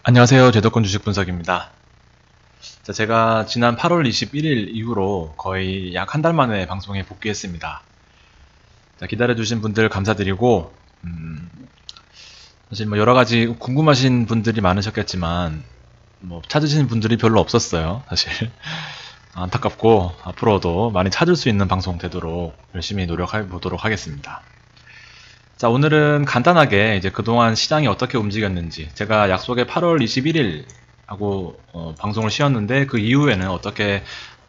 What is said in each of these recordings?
안녕하세요. 제도권 주식 분석입니다. 자, 제가 지난 8월 21일 이후로 거의 약 한 달 만에 방송에 복귀했습니다. 자, 기다려주신 분들 감사드리고, 사실 뭐 여러 가지 궁금하신 분들이 많으셨겠지만, 뭐 찾으시는 분들이 별로 없었어요. 사실. 안타깝고, 앞으로도 많이 찾을 수 있는 방송 되도록 열심히 노력해 보도록 하겠습니다. 자, 오늘은 간단하게 이제 그동안 시장이 어떻게 움직였는지, 제가 약속에 8월 21일 하고 방송을 쉬었는데 그 이후에는 어떻게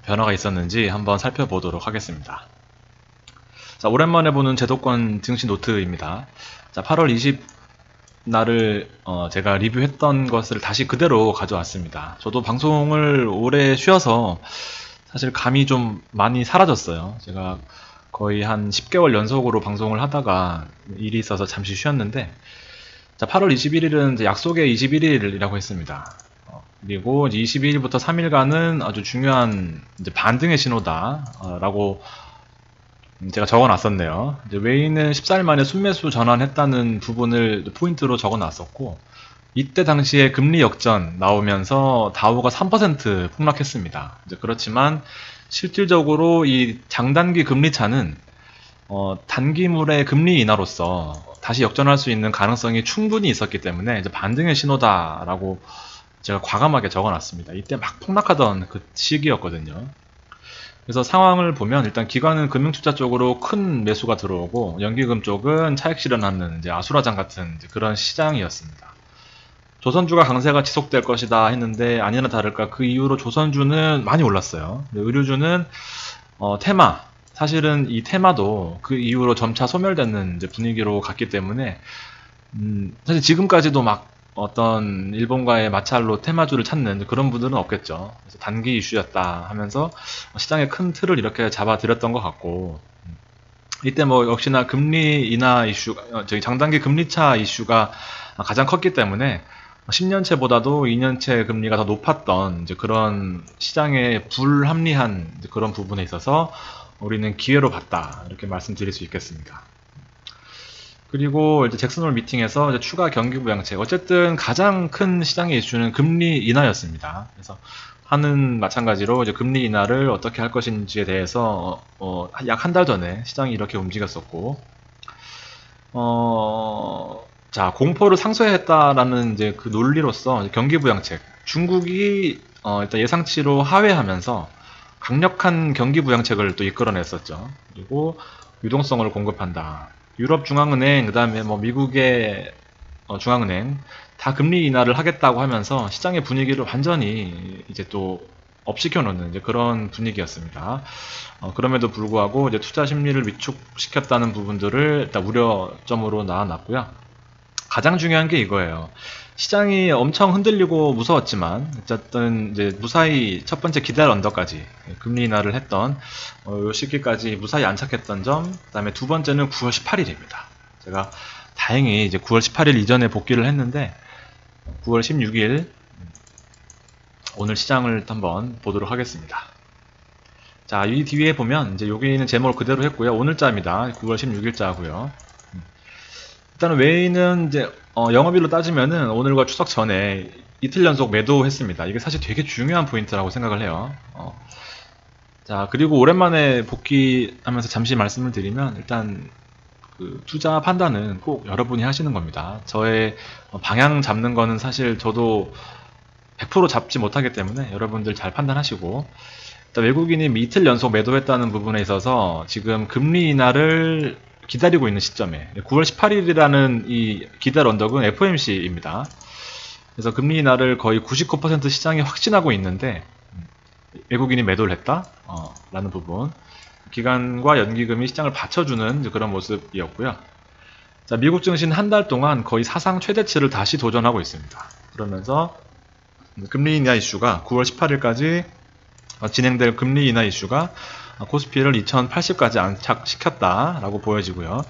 변화가 있었는지 한번 살펴보도록 하겠습니다. 자, 오랜만에 보는 제도권 증시 노트입니다. 자, 8월 20 날을 제가 리뷰했던 것을 다시 그대로 가져왔습니다. 저도 방송을 오래 쉬어서 사실 감이 좀 많이 사라졌어요. 제가 거의 한 10개월 연속으로 방송을 하다가 일이 있어서 잠시 쉬었는데, 자, 8월 21일은 이제 약속의 21일이라고 했습니다. 그리고 22일부터 3일간은 아주 중요한 이제 반등의 신호다 라고 제가 적어 놨었네요. 이제 웨이는 14일 만에 순매수 전환했다는 부분을 포인트로 적어 놨었고, 이때 당시에 금리 역전 나오면서 다우가 3% 폭락했습니다. 이제 그렇지만 실질적으로 이 장단기 금리 차는 단기물의 금리 인하로서 다시 역전할 수 있는 가능성이 충분히 있었기 때문에 이제 반등의 신호다라고 제가 과감하게 적어놨습니다. 이때 막 폭락하던 그 시기였거든요. 그래서 상황을 보면 일단 기관은 금융투자 쪽으로 큰 매수가 들어오고 연기금 쪽은 차익 실현하는 이제 아수라장 같은 이제 그런 시장이었습니다. 조선주가 강세가 지속될 것이다 했는데 아니나 다를까 그 이후로 조선주는 많이 올랐어요. 의류주는 테마, 사실은 이 테마도 그 이후로 점차 소멸되는 이제 분위기로 갔기 때문에 사실 지금까지도 막 어떤 일본과의 마찰로 테마주를 찾는 그런 분들은 없겠죠. 그래서 단기 이슈였다 하면서 시장의 큰 틀을 이렇게 잡아들였던 것 같고, 이때 뭐 역시나 금리 인하 이슈, 저기 장단기 금리차 이슈가 가장 컸기 때문에 10년채보다도 2년채 금리가 더 높았던 이제 그런 시장의 불합리한 이제 그런 부분에 있어서 우리는 기회로 봤다, 이렇게 말씀드릴 수 있겠습니다. 그리고 이제 잭슨홀 미팅에서 이제 추가 경기 부양책, 어쨌든 가장 큰 시장의 이슈는 금리 인하였습니다. 그래서 하는 마찬가지로 이제 금리 인하를 어떻게 할 것인지에 대해서 약 한 달 전에 시장이 이렇게 움직였었고, 자, 공포를 상쇄했다라는 이제 그 논리로서 경기 부양책, 중국이 일단 예상치로 하회하면서 강력한 경기 부양책을 또 이끌어냈었죠. 그리고 유동성을 공급한다. 유럽 중앙은행, 그다음에 뭐 미국의 중앙은행 다 금리 인하를 하겠다고 하면서 시장의 분위기를 완전히 이제 또 업시켜 놓는 이제 그런 분위기였습니다. 그럼에도 불구하고 이제 투자 심리를 위축시켰다는 부분들을 일단 우려점으로 나와놨고요. 가장 중요한 게 이거예요. 시장이 엄청 흔들리고 무서웠지만 어쨌든 이제 무사히 첫 번째 기다릴 언더까지 금리 인하를 했던 요 시기까지 무사히 안착했던 점, 그다음에 두 번째는 9월 18일입니다. 제가 다행히 이제 9월 18일 이전에 복귀를 했는데 9월 16일 오늘 시장을 한번 보도록 하겠습니다. 자, 이 뒤에 보면 이제 여기는 제목을 그대로 했고요. 오늘자입니다. 9월 16일자고요. 일단은 웨이는 이제 영업일로 따지면은 오늘과 추석 전에 이틀 연속 매도했습니다. 이게 사실 되게 중요한 포인트라고 생각을 해요. 자, 그리고 오랜만에 복귀하면서 잠시 말씀을 드리면 일단 그 투자 판단은 꼭 여러분이 하시는 겁니다. 저의 방향 잡는 거는 사실 저도 100% 잡지 못하기 때문에 여러분들 잘 판단하시고, 일단 외국인이 이틀 연속 매도했다는 부분에 있어서 지금 금리 인하를 기다리고 있는 시점에 9월 18일이라는 이 기다릴 언덕은 FOMC입니다. 그래서 금리 인하를 거의 99% 시장이 확신하고 있는데 외국인이 매도를 했다? 라는 부분. 기관과 연기금이 시장을 받쳐주는 그런 모습이었고요. 자, 미국 증시는 한 달 동안 거의 사상 최대치를 다시 도전하고 있습니다. 그러면서 금리 인하 이슈가 9월 18일까지 진행될 금리 인하 이슈가 코스피를 2080까지 안착시켰다라고 보여지고요.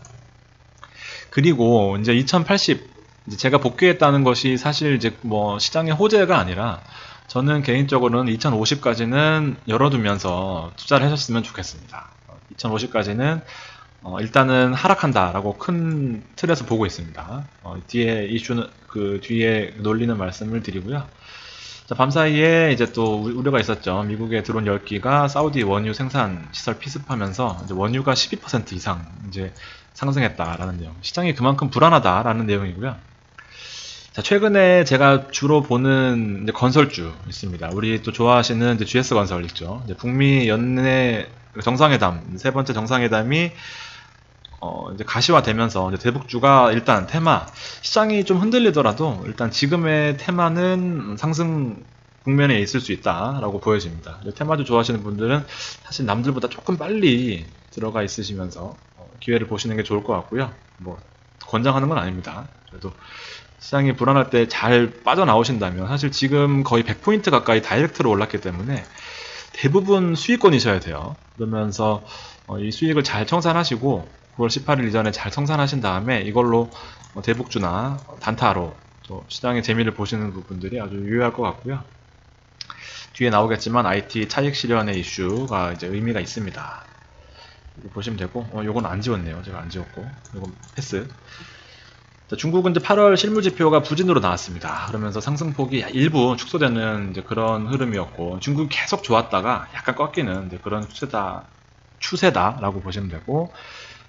그리고 이제 2080, 이제 제가 복귀했다는 것이 사실 이제 뭐 시장의 호재가 아니라 저는 개인적으로는 2050까지는 열어두면서 투자를 하셨으면 좋겠습니다. 2050까지는 일단은 하락한다라고 큰 틀에서 보고 있습니다. 뒤에 이슈는 그 뒤에 논리는 말씀을 드리고요. 자, 밤사이에 이제 또 우려가 있었죠. 미국의 드론 10기가 사우디 원유 생산 시설 피습하면서 이제 원유가 12% 이상 이제 상승했다라는 내용. 시장이 그만큼 불안하다라는 내용이고요. 자, 최근에 제가 주로 보는 이제 건설주 있습니다. 우리 또 좋아하시는 이제 GS건설 있죠. 이제 북미 연내 정상회담, 세 번째 정상회담이 이제 가시화되면서 이제 대북주가 일단 테마, 시장이 좀 흔들리더라도 일단 지금의 테마는 상승 국면에 있을 수 있다라고 보여집니다. 테마주 좋아하시는 분들은 사실 남들보다 조금 빨리 들어가 있으시면서 기회를 보시는 게 좋을 것 같고요. 뭐 권장하는 건 아닙니다. 그래도 시장이 불안할 때 잘 빠져나오신다면 사실 지금 거의 100포인트 가까이 다이렉트로 올랐기 때문에 대부분 수익권이셔야 돼요. 그러면서 이 수익을 잘 청산하시고 9월 18일 이전에 잘 청산하신 다음에 이걸로 대북주나 단타로 또 시장의 재미를 보시는 부분들이 아주 유효할 것 같고요. 뒤에 나오겠지만 IT 차익 실현의 이슈가 이제 의미가 있습니다. 이거 보시면 되고, 요건 안 지웠네요. 제가 안 지웠고, 이건 패스. 자, 중국은 이제 8월 실물지표가 부진으로 나왔습니다. 그러면서 상승폭이 일부 축소되는 이제 그런 흐름이었고, 중국이 계속 좋았다가 약간 꺾이는 이제 그런 추세다라고 보시면 되고,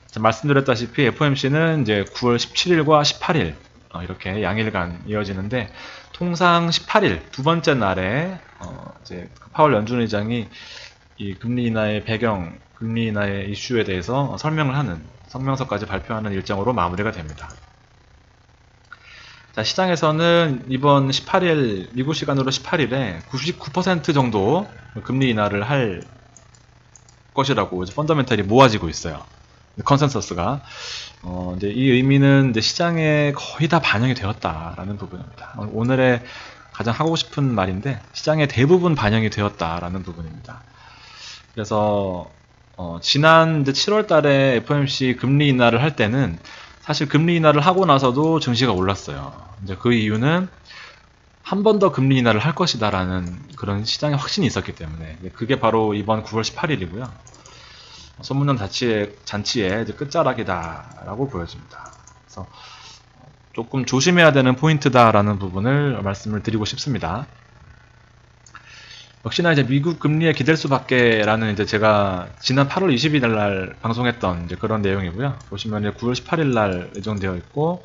자, 말씀드렸다시피 FOMC는 이제 9월 17일과 18일 이렇게 양일간 이어지는데, 통상 18일 두 번째 날에 이제 파월 연준 의장이 이 금리 인하의 배경, 금리 인하의 이슈에 대해서 설명을 하는 성명서까지 발표하는 일정으로 마무리가 됩니다. 자, 시장에서는 이번 18일, 미국 시간으로 18일에 99% 정도 금리 인하를 할 것이라고 이제 펀더멘털이 모아지고 있어요. 컨센서스가. 이제 이 의미는 이제 시장에 거의 다 반영이 되었다라는 부분입니다. 오늘의 가장 하고 싶은 말인데, 시장에 대부분 반영이 되었다라는 부분입니다. 그래서, 지난 이제 7월 달에 FOMC 금리 인하를 할 때는 사실 금리 인하를 하고 나서도 증시가 올랐어요. 이제 그 이유는 한 번 더 금리 인하를 할 것이다라는 그런 시장의 확신이 있었기 때문에, 그게 바로 이번 9월 18일이고요. 소문난 잔치의 이제 끝자락이다라고 보여집니다. 그래서 조금 조심해야 되는 포인트다라는 부분을 말씀을 드리고 싶습니다. 역시나 이제 미국 금리에 기댈 수밖에라는 이제 제가 지난 8월 20일 날 방송했던 이제 그런 내용이고요. 보시면 9월 18일 날 예정되어 있고,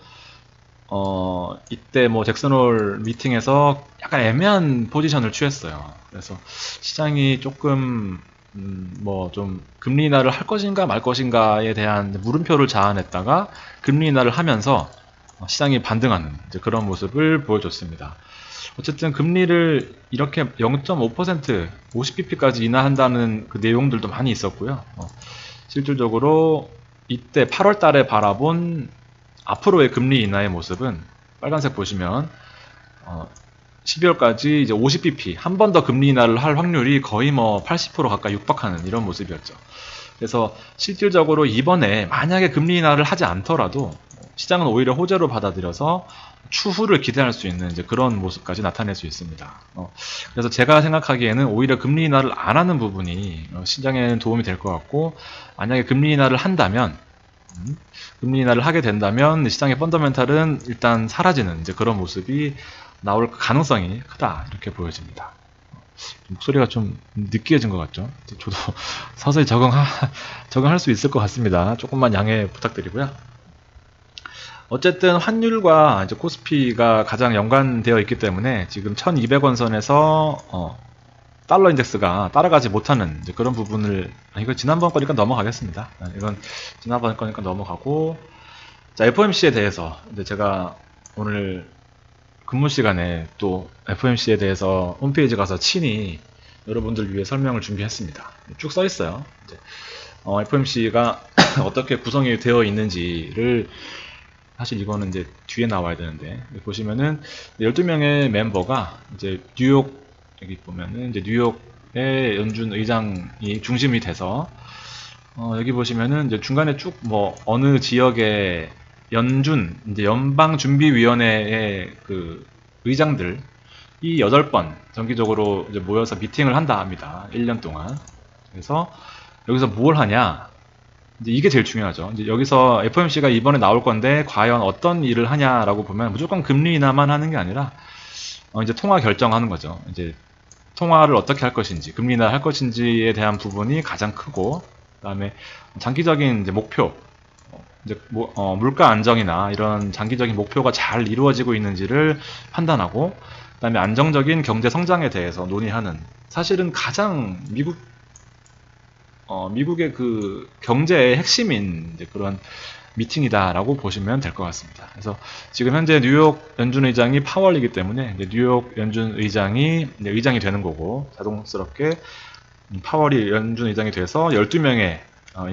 이때 뭐 잭슨홀 미팅에서 약간 애매한 포지션을 취했어요. 그래서 시장이 조금 뭐 좀 금리 인하를 할 것인가 말 것인가에 대한 물음표를 자아냈다가 금리 인하를 하면서 시장이 반등하는 이제 그런 모습을 보여줬습니다. 어쨌든 금리를 이렇게 0.5% 50bp까지 인하한다는 그 내용들도 많이 있었고요. 실질적으로 이때 8월 달에 바라본 앞으로의 금리 인하의 모습은 빨간색 보시면 12월까지 이제 50bp 한 번 더 금리 인하를 할 확률이 거의 뭐 80% 가까이 육박하는 이런 모습이었죠. 그래서 실질적으로 이번에 만약에 금리 인하를 하지 않더라도 시장은 오히려 호재로 받아들여서 추후를 기대할 수 있는 이제 그런 모습까지 나타낼 수 있습니다. 그래서 제가 생각하기에는 오히려 금리 인하를 안 하는 부분이 시장에는 도움이 될 것 같고, 만약에 금리 인하를 한다면 금리 인하를 하게 된다면 시장의 펀더멘탈은 일단 사라지는 이제 그런 모습이 나올 가능성이 크다 이렇게 보여집니다. 목소리가 좀 느끼해진 것 같죠? 저도 서서히 적응할 수 있을 것 같습니다. 조금만 양해 부탁드리고요. 어쨌든 환율과 이제 코스피가 가장 연관되어 있기 때문에 지금 1200원 선에서 달러 인덱스가 따라가지 못하는 이제 그런 부분을, 이거 지난번 거니까 넘어가겠습니다. 이건 지난번 거니까 넘어가고, 자, FOMC에 대해서 이제 제가 오늘 근무 시간에 또 FOMC에 대해서 홈페이지 가서 친히 여러분들 위해 설명을 준비했습니다. 쭉 써 있어요. FOMC가 어떻게 구성이 되어 있는지를, 사실 이거는 이제 뒤에 나와야 되는데, 보시면은 12명의 멤버가 이제 뉴욕, 여기 보면은 이제 뉴욕의 연준 의장이 중심이 돼서, 여기 보시면은 이제 중간에 쭉 뭐 어느 지역의 연준, 이제 연방준비위원회의 그 의장들, 이 8번 정기적으로 이제 모여서 미팅을 한다 합니다. 1년 동안. 그래서 여기서 뭘 하냐? 이제 이게 제일 중요하죠. 이제 여기서 FOMC가 이번에 나올 건데 과연 어떤 일을 하냐라고 보면 무조건 금리 인하만 하는 게 아니라 이제 통화 결정하는 거죠. 이제 통화를 어떻게 할 것인지, 금리 인하 할 것인지에 대한 부분이 가장 크고, 그다음에 장기적인 이제 목표, 이제 물가 안정이나 이런 장기적인 목표가 잘 이루어지고 있는지를 판단하고, 그다음에 안정적인 경제 성장에 대해서 논의하는, 사실은 가장 미국의 그 경제의 핵심인 이제 그런 미팅이다라고 보시면 될 것 같습니다. 그래서 지금 현재 뉴욕 연준 의장이 파월이기 때문에 이제 뉴욕 연준 의장이 이제 의장이 되는 거고, 자동스럽게 파월이 연준 의장이 돼서 12명의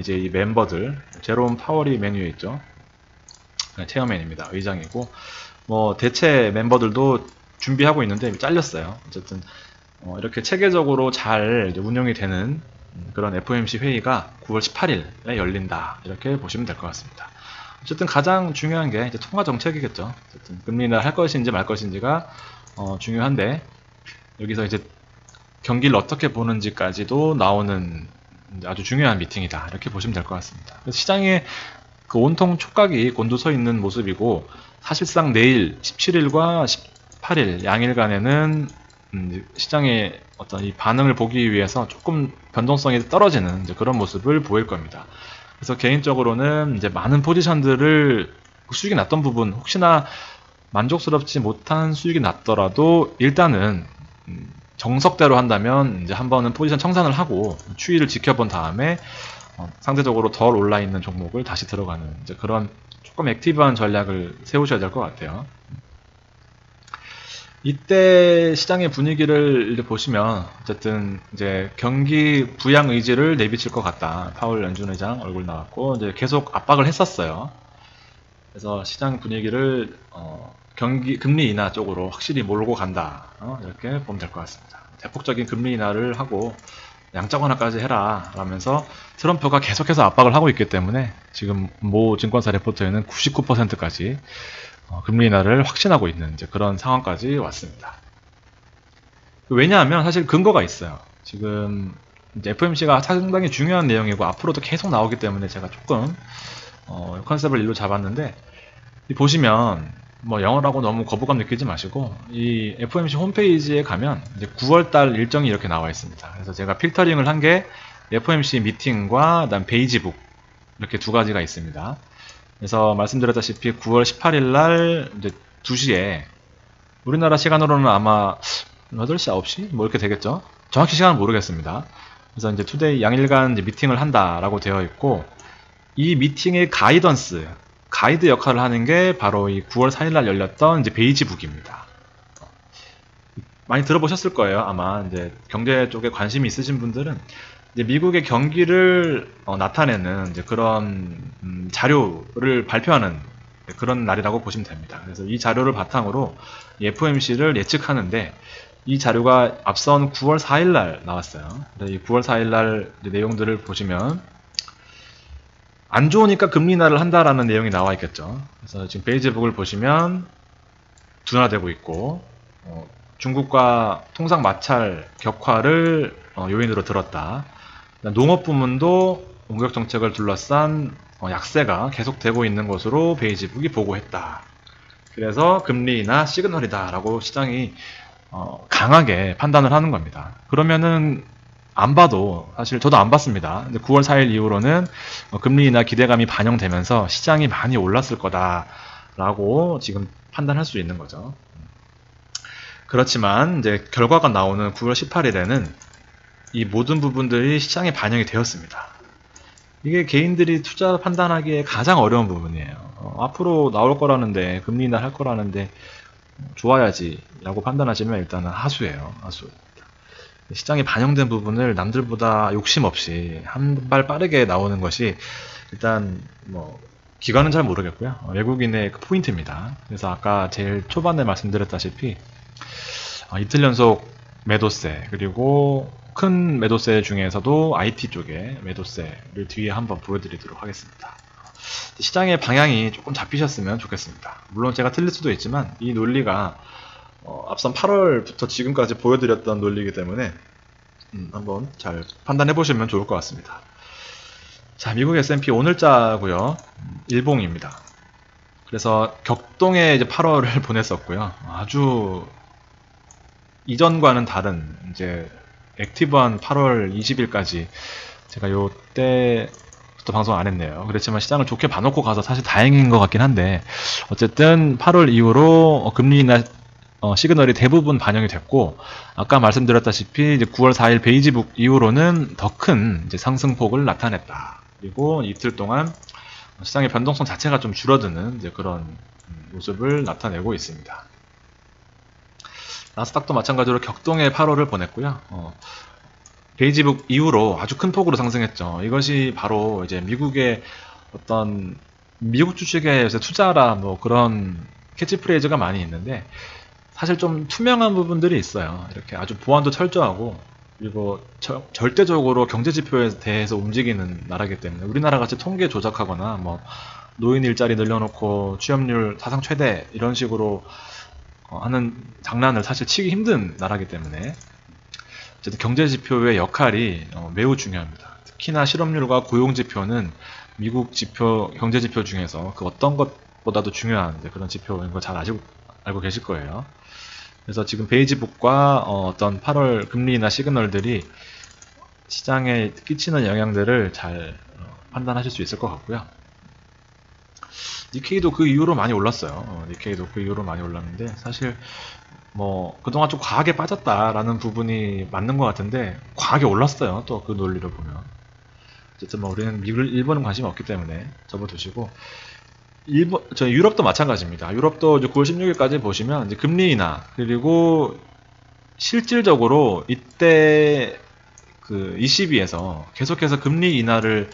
이제 이 멤버들, 제롬 파월이 메뉴에 있죠. 체어맨입니다. 의장이고, 뭐 대체 member들도 준비하고 있는데 잘렸어요. 어쨌든 이렇게 체계적으로 잘 운영이 되는 그런 FOMC 회의가 9월 18일에 열린다, 이렇게 보시면 될 것 같습니다. 어쨌든 가장 중요한 게 이제 통화 정책이겠죠. 어쨌든 금리 인하 할 것인지 말 것인지가 중요한데, 여기서 이제 경기를 어떻게 보는지까지도 나오는 아주 중요한 미팅이다, 이렇게 보시면 될 것 같습니다. 그래서 시장에 그 온통 촉각이 곤두서 있는 모습이고, 사실상 내일 17일과 18일 양일간에는 시장의 어떤 이 반응을 보기 위해서 조금 변동성이 떨어지는 이제 그런 모습을 보일 겁니다. 그래서 개인적으로는 이제 많은 포지션들을 수익이 났던 부분, 혹시나 만족스럽지 못한 수익이 났더라도 일단은 정석대로 한다면 이제 한 번은 포지션 청산을 하고 추이를 지켜본 다음에 상대적으로 덜 올라 있는 종목을 다시 들어가는 이제 그런 조금 액티브한 전략을 세우셔야 될 것 같아요. 이때 시장의 분위기를 보시면 어쨌든 이제 경기 부양 의지를 내비칠 것 같다. 파월 연준 의장 얼굴 나왔고 이제 계속 압박을 했었어요. 그래서 시장 분위기를 경기 금리 인하 쪽으로 확실히 몰고 간다. 이렇게 보면 될 것 같습니다. 대폭적인 금리 인하를 하고 양적 완화까지 해라 라면서 트럼프가 계속해서 압박을 하고 있기 때문에 지금 모 증권사 레포트에는 99%까지 금리 인하를 확신하고 있는 이제 그런 상황까지 왔습니다. 왜냐하면 사실 근거가 있어요. 지금 이제 FOMC가 상당히 중요한 내용이고 앞으로도 계속 나오기 때문에 제가 조금 컨셉을 일로 잡았는데, 보시면 뭐 영어라고 너무 거부감 느끼지 마시고 이 FOMC 홈페이지에 가면 이제 9월달 일정이 이렇게 나와 있습니다. 그래서 제가 필터링을 한 게 FOMC 미팅과 그다음 베이지북 이렇게 두 가지가 있습니다. 그래서 말씀드렸다시피 9월 18일 날 이제 2시에 우리나라 시간으로는 아마 8시, 9시 뭐 이렇게 되겠죠. 정확히 시간은 모르겠습니다. 그래서 이제 투데이 양일간 이제 미팅을 한다라고 되어 있고, 이 미팅의 가이드 역할을 하는 게 바로 이 9월 4일 날 열렸던 이제 베이지북입니다. 많이 들어보셨을 거예요. 아마 이제 경제 쪽에 관심이 있으신 분들은 이제 미국의 경기를 나타내는 이제 그런 자료를 발표하는 그런 날이라고 보시면 됩니다. 그래서 이 자료를 바탕으로 FOMC를 예측하는데, 이 자료가 앞선 9월 4일 날 나왔어요. 그래서 이 9월 4일 날 내용들을 보시면 안 좋으니까 금리 인하를 한다라는 내용이 나와 있겠죠. 그래서 지금 베이지북을 보시면 둔화되고 있고, 중국과 통상 마찰 격화를 요인으로 들었다. 농업 부문도 공격 정책을 둘러싼 약세가 계속되고 있는 것으로 베이지북이 보고했다. 그래서 금리 인하 시그널이다 라고 시장이 강하게 판단을 하는 겁니다. 그러면은 안 봐도, 사실 저도 안 봤습니다. 9월 4일 이후로는 금리 인하 기대감이 반영되면서 시장이 많이 올랐을 거다라고 지금 판단할 수 있는 거죠. 그렇지만 이제 결과가 나오는 9월 18일에는 이 모든 부분들이 시장에 반영이 되었습니다. 이게 개인들이 투자 판단하기에 가장 어려운 부분이에요. 앞으로 나올 거라는데, 금리 인하 할 거라는데 좋아야지 라고 판단하시면 일단은 하수예요. 하수. 시장에 반영된 부분을 남들보다 욕심 없이 한 발 빠르게 나오는 것이 일단 뭐 기관은 잘 모르겠고요. 외국인의 그 포인트입니다. 그래서 아까 제일 초반에 말씀드렸다시피 이틀 연속 매도세, 그리고 큰 매도세 중에서도 IT 쪽의 매도세를 뒤에 한번 보여드리도록 하겠습니다. 시장의 방향이 조금 잡히셨으면 좋겠습니다. 물론 제가 틀릴 수도 있지만 이 논리가 앞선 8월부터 지금까지 보여드렸던 논리이기 때문에 한번 잘 판단해 보시면 좋을 것 같습니다. 자, 미국 S&P 오늘자고요. 일봉입니다. 그래서 격동에 이제 8월을 보냈었고요. 아주 이전과는 다른 이제 액티브한 8월 20일까지 제가 요때부터 방송 안 했네요. 그렇지만 시장을 좋게 봐놓고 가서 사실 다행인 것 같긴 한데, 어쨌든 8월 이후로 금리 인하 시그널이 대부분 반영이 됐고, 아까 말씀드렸다시피 이제 9월 4일 베이지북 이후로는 더 큰 이제 상승폭을 나타냈다. 그리고 이틀 동안 시장의 변동성 자체가 좀 줄어드는 이제 그런 모습을 나타내고 있습니다. 나스닥도 마찬가지로 격동의 8월을 보냈고요. 베이지북 이후로 아주 큰 폭으로 상승했죠. 이것이 바로 이제 미국의 어떤 미국 주식에 요새 투자라 뭐 그런 캐치프레이즈가 많이 있는데, 사실 좀 투명한 부분들이 있어요. 이렇게 아주 보안도 철저하고, 그리고 절대적으로 경제 지표에 대해서 움직이는 나라이기 때문에, 우리나라 같이 통계 조작하거나 뭐 노인 일자리 늘려놓고 취업률 사상 최대 이런 식으로 하는 장난을 사실 치기 힘든 나라이기 때문에, 어쨌든 경제 지표의 역할이 매우 중요합니다. 특히나 실업률과 고용 지표는 미국 지표, 경제 지표 중에서 그 어떤 것보다도 중요한 그런 지표인 거 잘 알고 계실 거예요. 그래서 지금 베이지북과 어떤 8월 금리 인하 시그널들이 시장에 끼치는 영향들을 잘 판단하실 수 있을 것 같고요. 니케이도 그 이후로 많이 올랐어요. 니케이도 그 이후로 많이 올랐는데, 사실 뭐 그동안 좀 과하게 빠졌다라는 부분이 맞는 것 같은데, 과하게 올랐어요. 또 그 논리를 보면. 어쨌든 뭐 우리는 일본은 관심이 없기 때문에 접어두시고, 저 유럽도 마찬가지입니다. 유럽도 이제 9월 16일까지 보시면 이제 금리 인하, 그리고 실질적으로 이때 그 ECB에서 계속해서 금리 인하를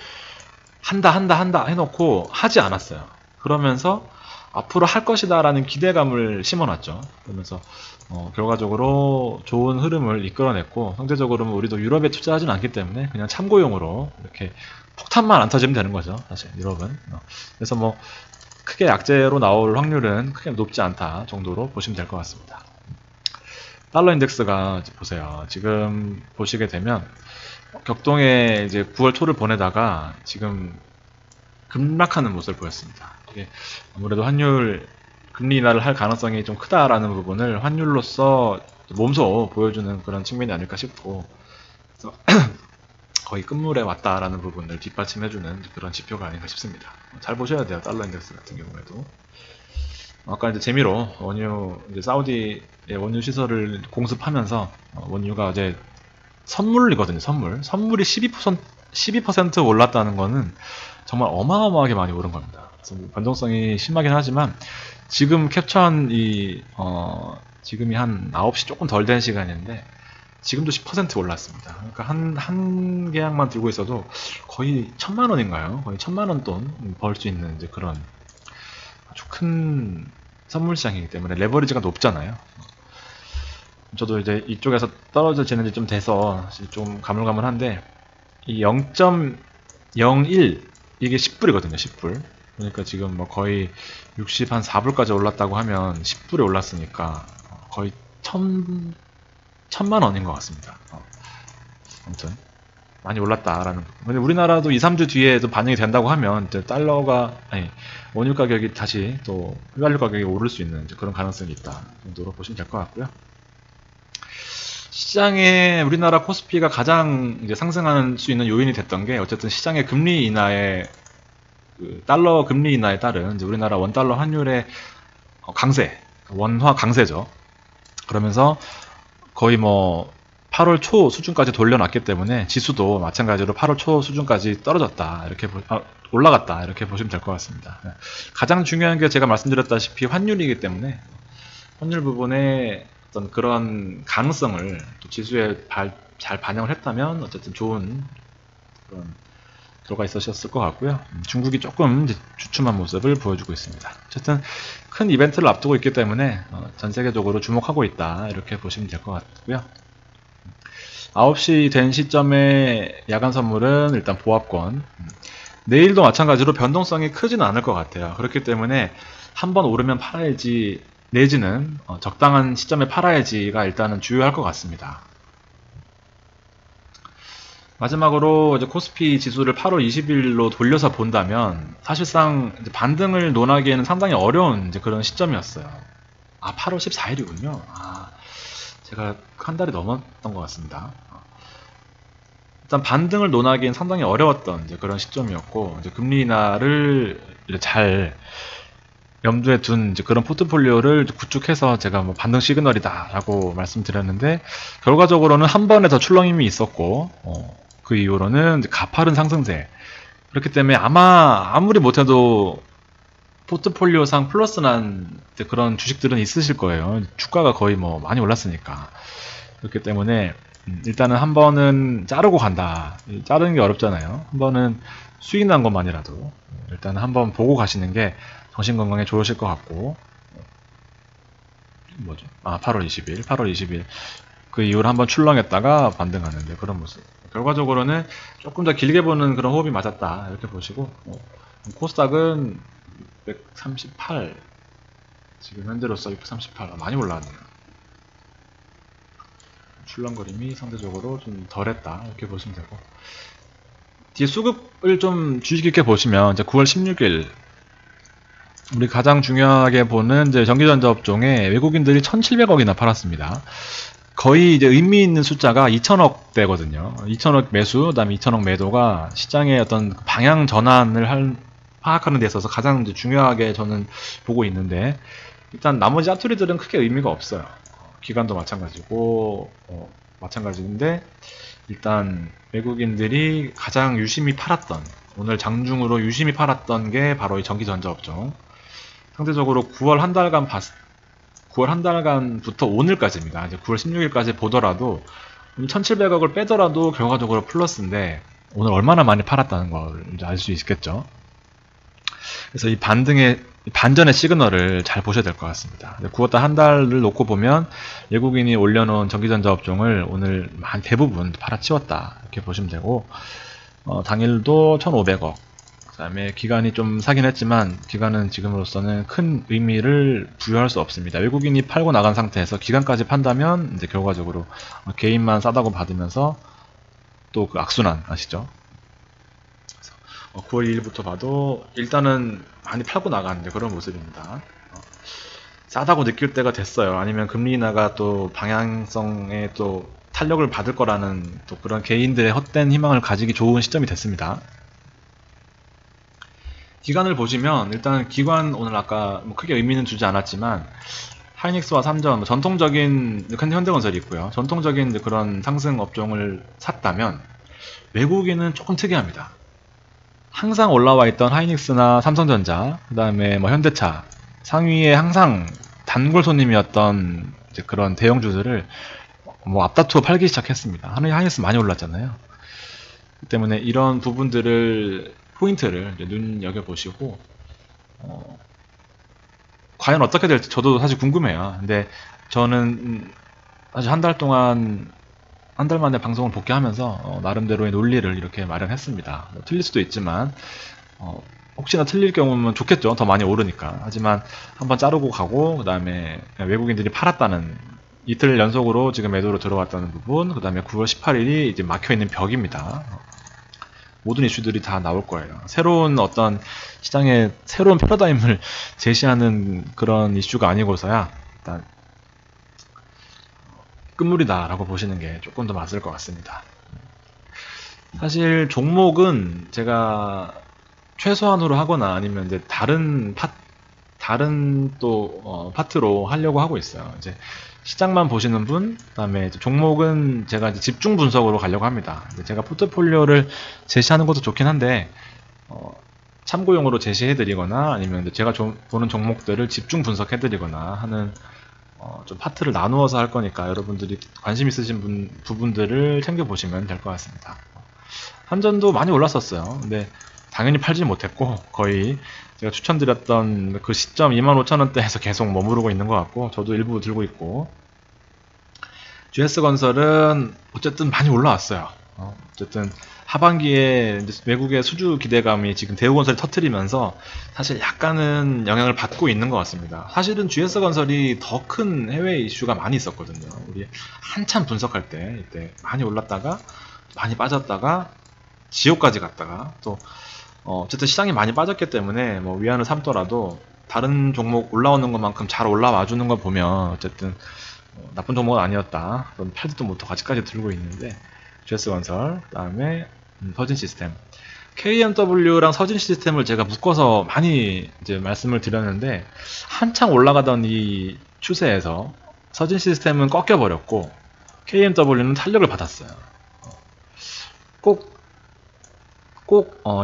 한다 해놓고 하지 않았어요. 그러면서 앞으로 할 것이다라는 기대감을 심어놨죠. 그러면서 결과적으로 좋은 흐름을 이끌어냈고, 상대적으로는 우리도 유럽에 투자하지는 않기 때문에 그냥 참고용으로 이렇게 폭탄만 안 터지면 되는 거죠. 사실 유럽은. 그래서 뭐 크게 약재로 나올 확률은 크게 높지 않다 정도로 보시면 될 것 같습니다. 달러 인덱스가 보세요. 지금 보시게 되면 격동에 이제 9월 초를 보내다가 지금 급락하는 모습을 보였습니다. 이게 아무래도 환율 금리 인하를 할 가능성이 좀 크다라는 부분을 환율로서 몸소 보여주는 그런 측면이 아닐까 싶고, 그래서 거의 끝물에 왔다라는 부분을 뒷받침해주는 그런 지표가 아닌가 싶습니다. 잘 보셔야 돼요. 달러 인덱스 같은 경우에도. 아까 이제 재미로 원유, 이제 사우디의 원유 시설을 공습하면서 원유가 어제 선물이거든요. 선물이 12% 올랐다는 거는 정말 어마어마하게 많이 오른 겁니다. 그래서 뭐 변동성이 심하긴 하지만, 지금 캡처한 지금이 한 9시 조금 덜 된 시간인데 지금도 10% 올랐습니다. 그러니까 한 계약만 들고 있어도 거의 1000만원인가요? 거의 1000만원 돈 벌 수 있는 이제 그런 아주 큰 선물 시장이기 때문에 레버리지가 높잖아요. 저도 이제 이쪽에서 떨어져 지는 지 좀 돼서 좀 가물가물한데, 이 0.01 이게 10불이거든요. 10불. 그러니까 지금 뭐 거의 60 한 4불까지 올랐다고 하면 10불이 올랐으니까 거의 1000만 원인 것 같습니다. 아무튼 많이 올랐다라는. 근데 우리나라도 2, 3주 뒤에도 반영이 된다고 하면 이제 원유 가격이 다시 또 휘발유 가격이 오를 수 있는 그런 가능성이 있다 정도로 보시면 될 것 같고요. 시장에 우리나라 코스피가 가장 이제 상승할 수 있는 요인이 됐던 게, 어쨌든 시장의 금리 인하에 달러 금리 인하에 따른 이제 우리나라 원달러 환율의 강세, 원화 강세죠. 그러면서 거의 뭐 8월 초 수준까지 돌려놨기 때문에 지수도 마찬가지로 8월 초 수준까지 떨어졌다, 이렇게 올라갔다, 이렇게 보시면 될 것 같습니다. 가장 중요한 게 제가 말씀드렸다시피 환율이기 때문에, 환율 부분에 어떤 그런 가능성을 또 지수에 잘 반영을 했다면 어쨌든 좋은 그런 결과 있으셨을 것 같고요. 중국이 조금 이제 주춤한 모습을 보여주고 있습니다. 어쨌든 큰 이벤트를 앞두고 있기 때문에 전 세계적으로 주목하고 있다, 이렇게 보시면 될 것 같고요. 9시 된 시점에 야간 선물은 일단 보합권. 내일도 마찬가지로 변동성이 크지는 않을 것 같아요. 그렇기 때문에 한번 오르면 팔아야지, 내지는 적당한 시점에 팔아야지가 일단은 주요할 것 같습니다. 마지막으로 이제 코스피 지수를 8월 20일로 돌려서 본다면 사실상 이제 반등을 논하기에는 상당히 어려운 이제 그런 시점이었어요. 8월 14일이군요. 제가 한 달이 넘었던 것 같습니다. 일단 반등을 논하기엔 상당히 어려웠던 이제 그런 시점이었고, 이제 금리 인하를 이제 잘 염두에 둔 이제 그런 포트폴리오를 구축해서 제가 뭐 반등 시그널이다라고 말씀드렸는데, 결과적으로는 한 번에 더 출렁임이 있었고, 그 이후로는 이제 가파른 상승세. 그렇기 때문에 아무리 못해도 포트폴리오상 플러스 난 그런 주식들은 있으실 거예요. 주가가 거의 뭐 많이 올랐으니까. 그렇기 때문에 일단은 한 번은 자르고 간다. 자르는 게 어렵잖아요. 한 번은 수익 난 것만이라도 일단 한번 보고 가시는 게 정신 건강에 좋으실 것 같고. 뭐죠? 8월 20일 그 이후로 한번 출렁했다가 반등하는데 그런 모습. 결과적으로는 조금 더 길게 보는 그런 호흡이 맞았다 이렇게 보시고, 코스닥은 638, 지금 현재로서 638 많이 올라왔네요. 출렁거림이 상대적으로 좀 덜했다 이렇게 보시면 되고, 뒤에 수급을 좀 주의 깊게 보시면 이제 9월 16일 우리 가장 중요하게 보는 이제 전기전자 업종에 외국인들이 1,700억이나 팔았습니다. 거의 이제 의미 있는 숫자가 2천억 대거든요. 2천억 매수, 그다음에 2천억 매도가 시장의 어떤 방향 전환을 파악하는 데 있어서 가장 이제 중요하게 저는 보고 있는데, 일단 나머지 짜투리들은 크게 의미가 없어요. 기관도 마찬가지고, 마찬가지인데, 일단 외국인들이 가장 유심히 팔았던, 오늘 장중으로 유심히 팔았던 게 바로 이 전기전자 업종. 상대적으로 9월 한 달간부터 오늘까지입니다. 이제 9월 16일까지 보더라도 1,700억을 빼더라도 결과적으로 플러스인데, 오늘 얼마나 많이 팔았다는 걸 이제 알 수 있겠죠. 그래서 이 반전의 시그널을 잘 보셔야 될 것 같습니다. 9월달 한 달을 놓고 보면 외국인이 올려놓은 전기전자 업종을 오늘 대부분 팔아치웠다 이렇게 보시면 되고, 당일도 1,500억, 그 다음에 기관이 좀 사긴 했지만 기관은 지금으로서는 큰 의미를 부여할 수 없습니다. 외국인이 팔고 나간 상태에서 기관까지 판다면 이제 결과적으로 개인만 싸다고 받으면서 또 그 악순환 아시죠? 9월 2일부터 봐도 일단은 많이 팔고 나가는데 그런 모습입니다. 싸다고 느낄 때가 됐어요. 아니면 금리 인하가 또 방향성에 또 탄력을 받을 거라는 또 그런 개인들의 헛된 희망을 가지기 좋은 시점이 됐습니다. 기관을 보시면 일단 기관 오늘 아까 뭐 크게 의미는 두지 않았지만 하이닉스와 삼전, 전통적인 현대건설이 있고요. 전통적인 그런 상승 업종을 샀다면 외국인은 조금 특이합니다. 항상 올라와 있던 하이닉스나 삼성전자, 그 다음에 뭐 현대차 상위에 항상 단골 손님이었던 이제 그런 대형주들을 뭐 앞다투어 팔기 시작했습니다. 하이닉스 많이 올랐잖아요. 그 때문에 이런 부분들을 포인트를 눈여겨 보시고, 과연 어떻게 될지 저도 사실 궁금해요. 근데 저는 사실 한 달 만에 방송을 복귀하면서 나름대로의 논리를 이렇게 마련했습니다. 틀릴 수도 있지만 혹시나 틀릴 경우면 좋겠죠. 더 많이 오르니까. 하지만 한번 자르고 가고, 그 다음에 외국인들이 팔았다는 이틀 연속으로 지금 매도로 들어왔다는 부분, 그 다음에 9월 18일이 이제 막혀있는 벽입니다. 모든 이슈들이 다 나올 거예요. 새로운 어떤 시장의 새로운 패러다임을 제시하는 그런 이슈가 아니고서야 일단 끝물이다라고 보시는 게 조금 더 맞을 것 같습니다. 사실 종목은 제가 최소한으로 하거나 아니면 이제 다른 또 파트로 하려고 하고 있어요. 이제 시장만 보시는 분, 그다음에 종목은 제가 이제 집중 분석으로 가려고 합니다. 제가 포트폴리오를 제시하는 것도 좋긴 한데 참고용으로 제시해드리거나 아니면 제가 보는 종목들을 집중 분석해드리거나 하는 좀 파트를 나누어서 할 거니까 여러분들이 관심 있으신 부분들을 챙겨보시면 될 것 같습니다. 한전도 많이 올랐었어요. 근데 당연히 팔지 못했고 거의 제가 추천드렸던 그 시점 25,000원대에서 계속 머무르고 있는 것 같고, 저도 일부 들고 있고, GS건설은 어쨌든 많이 올라왔어요. 어쨌든 하반기에 외국의 수주 기대감이 지금 대우건설이 터트리면서 사실 약간은 영향을 받고 있는 것 같습니다. 사실은 GS건설이 더 큰 해외 이슈가 많이 있었거든요. 우리 한참 분석할 때 이때 많이 올랐다가 많이 빠졌다가 지옥까지 갔다가 또 어쨌든 시장이 많이 빠졌기 때문에 뭐 위안을 삼더라도 다른 종목 올라오는 것만큼 잘 올라와 주는 걸 보면 어쨌든 나쁜 종목은 아니었다. 팔지도 못하고 아직까지 들고 있는데 GS건설, 그 다음에 서진시스템, KMW랑 서진시스템을 제가 묶어서 많이 이제 말씀을 드렸는데 한창 올라가던 이 추세에서 서진시스템은 꺾여버렸고 KMW는 탄력을 받았어요. 꼭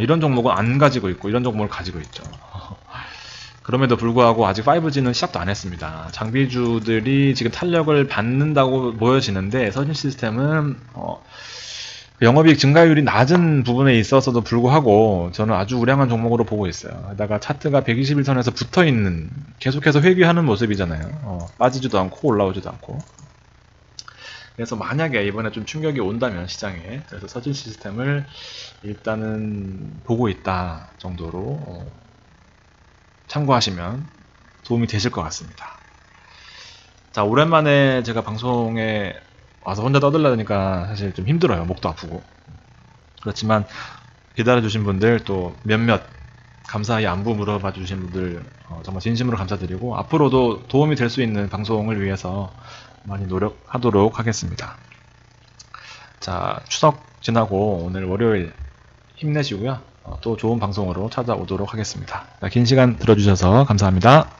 이런 종목은 안 가지고 있고 이런 종목을 가지고 있죠. 그럼에도 불구하고 아직 5G는 시작도 안 했습니다. 장비주들이 지금 탄력을 받는다고 보여지는데 서진시스템은 영업이익 증가율이 낮은 부분에 있어서도 불구하고 저는 아주 우량한 종목으로 보고 있어요. 게다가 차트가 121선에서 붙어있는, 계속해서 회귀하는 모습이잖아요. 빠지지도 않고 올라오지도 않고. 그래서 만약에 이번에 좀 충격이 온다면 시장에, 그래서 서진시스템을 일단은 보고 있다 정도로 참고하시면 도움이 되실 것 같습니다. 자, 오랜만에 제가 방송에 와서 혼자 떠들려니까 사실 좀 힘들어요. 목도 아프고. 그렇지만 기다려주신 분들, 또 몇몇 감사히 안부 물어봐 주신 분들 정말 진심으로 감사드리고, 앞으로도 도움이 될 수 있는 방송을 위해서 많이 노력하도록 하겠습니다. 자, 추석 지나고 오늘 월요일 힘내시고요. 또 좋은 방송으로 찾아오도록 하겠습니다. 긴 시간 들어주셔서 감사합니다.